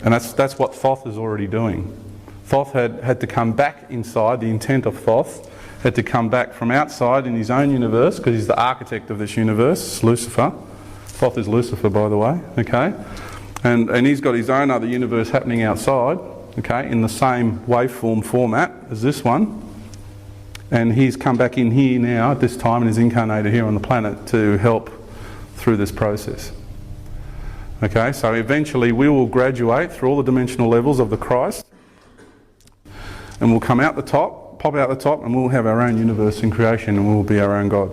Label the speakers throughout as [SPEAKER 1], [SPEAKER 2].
[SPEAKER 1] And that's what Thoth is already doing. Thoth had to come back inside. The intent of Thoth had to come back from outside in his own universe, because he's the architect of this universe, Lucifer. Thoth is Lucifer, by the way, okay? And he's got his own other universe happening outside, okay, in the same waveform format as this one. And he's come back in here now at this time and is incarnated here on the planet to help through this process. Okay, so eventually we will graduate through all the dimensional levels of the Christ, and we'll come out the top, pop out the top, and we'll have our own universe in creation, and we'll be our own God.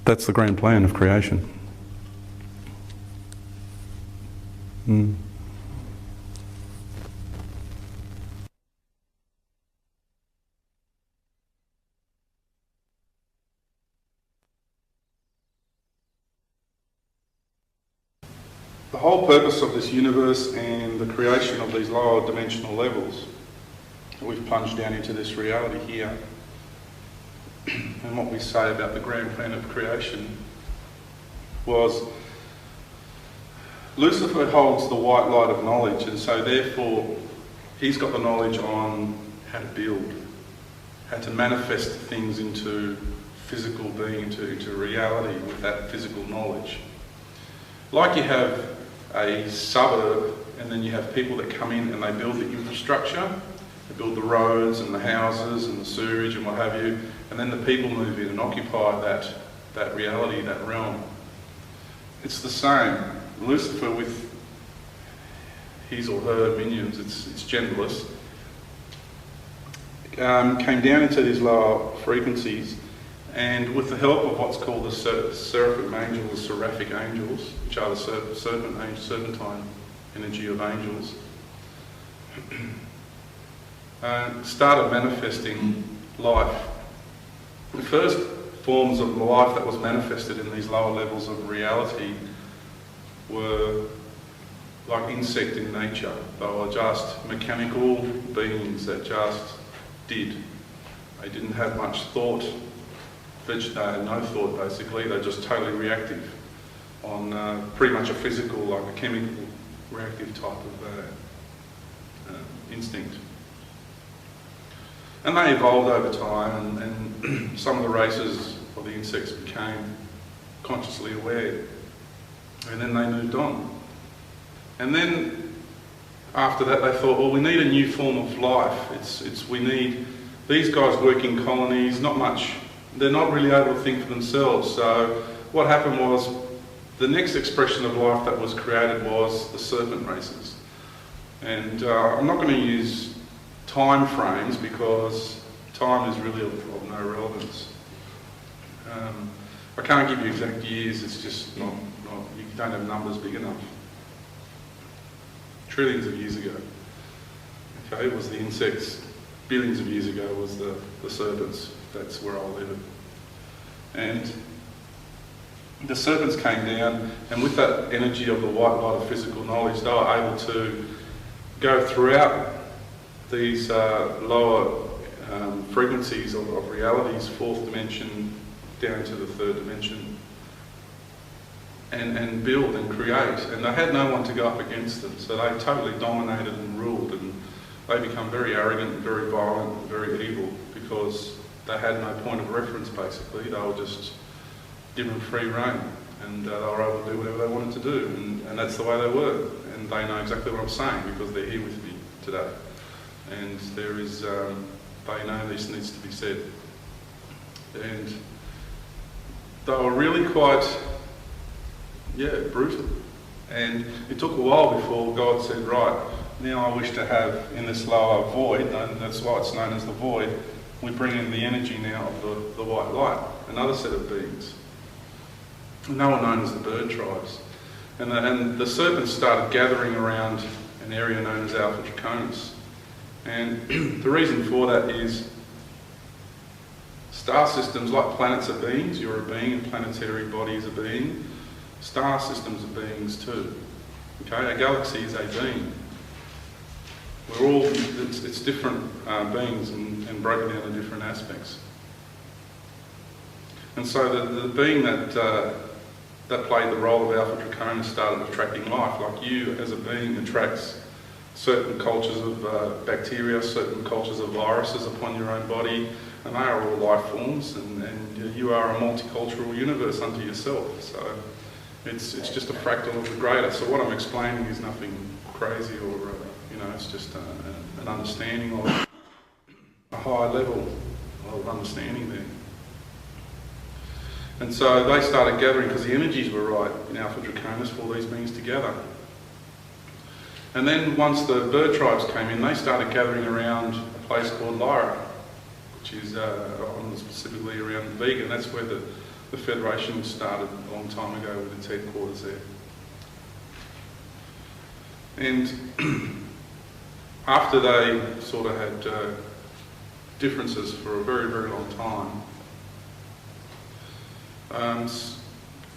[SPEAKER 1] That's the grand plan of creation. The whole purpose of this universe and the creation of these lower dimensional levels, we've plunged down into this reality here. And what we say about the grand plan of creation was Lucifer holds the white light of knowledge, and so therefore he's got the knowledge on how to build, how to manifest things into physical being, into reality with that physical knowledge. Like you have a suburb, and then you have people that come in and they build the infrastructure, they build the roads and the houses and the sewerage and what have you, and then the people move in and occupy that reality, that realm. It's the same. Lucifer, with his or her minions, it's genderless, came down into these lower frequencies, and with the help of what's called the seraphim angels, the seraphic angels, which are the serpentine energy of angels, started manifesting life. The first forms of life that was manifested in these lower levels of reality were like insect in nature. They were just mechanical beings that just did. They didn't have much thought. They had no thought, basically. They're just totally reactive on pretty much a physical, like a chemical reactive type of instinct. And they evolved over time, and some of the races of the insects became consciously aware, and then they moved on. And then after that they thought, well, we need a new form of life. We need, these guys work in colonies, not much, they're not really able to think for themselves. So what happened was, the next expression of life that was created was the serpent races. And I'm not going to use time frames because time is really of no relevance. I can't give you exact years, it's just not, you don't have numbers big enough. Trillions of years ago, okay, it was the insects. Billions of years ago was the serpents. That's where I'll leave it. And the serpents came down, and with that energy of the white light of physical knowledge, they were able to go throughout these lower frequencies of realities, fourth dimension down to the third dimension, and build and create. And they had no one to go up against them, so they totally dominated and ruled, and they become very arrogant, very violent, very evil, because they had no point of reference, basically. They were just given free rein, and they were able to do whatever they wanted to do, and that's the way they were. And they know exactly what I'm saying because they're here with me today. And there is, they know this needs to be said. And they were really quite, brutal. And it took a while before God said, right, now I wish to have in this lower void, and that's why it's known as the void, we bring in the energy now of the white light, another set of beings. And they were known as the bird tribes. And the serpents started gathering around an area known as Alpha Draconis. And the reason for that is star systems, like planets are beings, you're a being, and planetary body is a being. Star systems are beings too. Okay, a galaxy is a being. We're all, it's different beings and broken down into different aspects. And so the being that that played the role of Alpha Draconis started attracting life. Like you as a being attracts certain cultures of bacteria, certain cultures of viruses upon your own body, and they are all life forms, and you are a multicultural universe unto yourself. So it's just a fractal of the greater. So what I'm explaining is nothing crazy or, it's just an understanding of a high level of understanding there. And so they started gathering because the energies were right in Alpha Draconis for all these beings together. And then once the bird tribes came in, they started gathering around a place called Lyra, which is specifically around Vegan. That's where the Federation started a long time ago with its headquarters there. And after they sort of had differences for a very, very long time,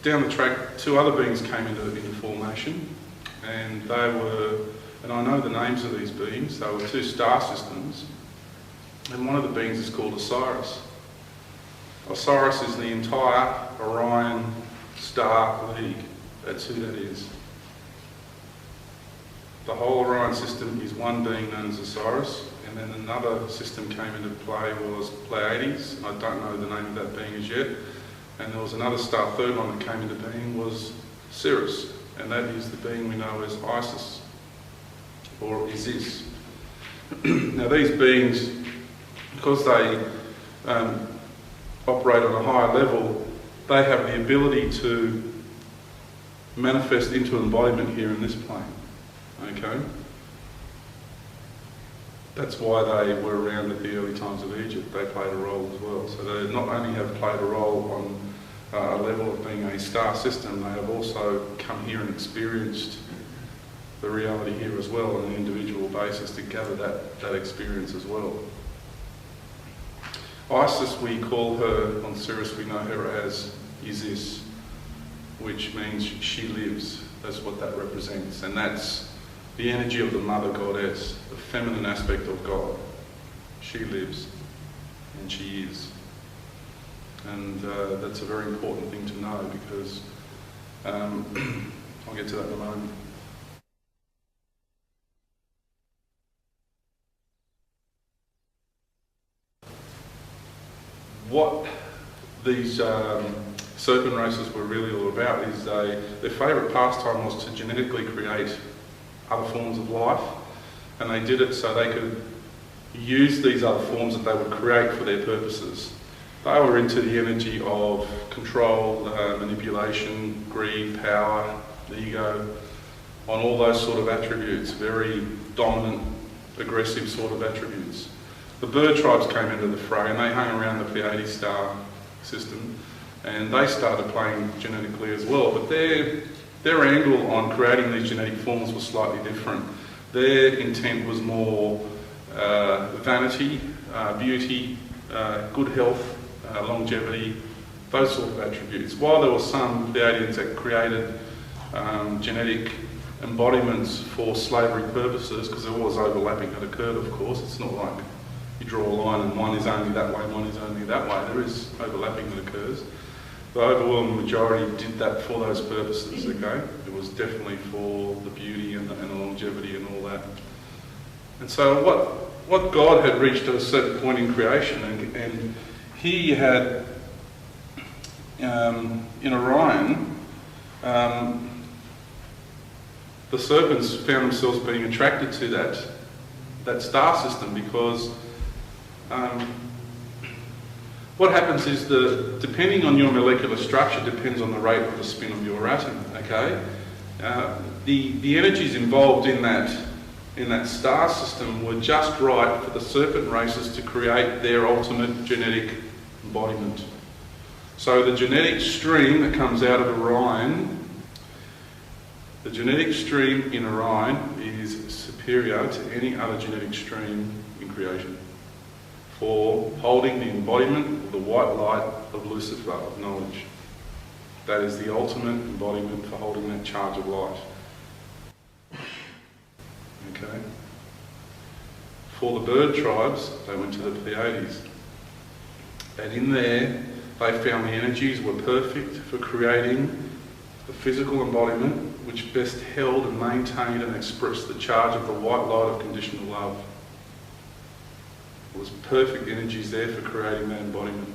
[SPEAKER 1] down the track, two other beings came into formation, and they were, and I know the names of these beings, they were two star systems, and one of the beings is called Osiris. Osiris is the entire Orion star league. That's who that is. The whole Orion system is one being known as Osiris, and then another system came into play was Pleiades. I don't know the name of that being as yet. And there was another star, third one that came into being was Sirius, and that is the being we know as Isis, or Isis. Now these beings, because they operate on a higher level, they have the ability to manifest into embodiment here in this plane. Okay? That's why they were around at the early times of Egypt. They played a role as well. So they not only have played a role on a level of being a star system, they have also come here and experienced the reality here as well on an individual basis to gather that experience as well. Isis, we call her, on Sirius we know her as Isis, which means she lives. That's what that represents. And that's the energy of the mother goddess, the feminine aspect of God. She lives, and she is. And that's a very important thing to know, because I'll get to that in a moment. What these serpent races were really all about is their favourite pastime was to genetically create other forms of life, and they did it so they could use these other forms that they would create for their purposes. They were into the energy of control, manipulation, greed, power, ego, on all those sort of attributes, very dominant, aggressive sort of attributes. The bird tribes came into the fray, and they hung around the Pleiades star system, and they started playing genetically as well, but their angle on creating these genetic forms was slightly different. Their intent was more vanity, beauty, good health, longevity, those sort of attributes. While there were some Pleiadians that created genetic embodiments for slavery purposes, because there was overlapping that occurred, of course. It's not like you draw a line and one is only that way, one is only that way. There is overlapping that occurs. The overwhelming majority did that for those purposes, okay? It was definitely for the beauty and the longevity and all that. And so what God had reached at a certain point in creation, and he had, in Orion, the serpents found themselves being attracted to that star system, because what happens is depending on your molecular structure depends on the rate of the spin of your atom, okay? The energies involved in that star system were just right for the serpent races to create their ultimate genetic embodiment. So the genetic stream that comes out of Orion, the genetic stream in Orion is superior to any other genetic stream in creation for holding the embodiment of the white light of Lucifer, of knowledge. That is the ultimate embodiment for holding that charge of light. Okay? For the bird tribes, they went to the Pleiades. And in there, they found the energies were perfect for creating the physical embodiment which best held and maintained and expressed the charge of the white light of conditional love. There was perfect energies there for creating that embodiment.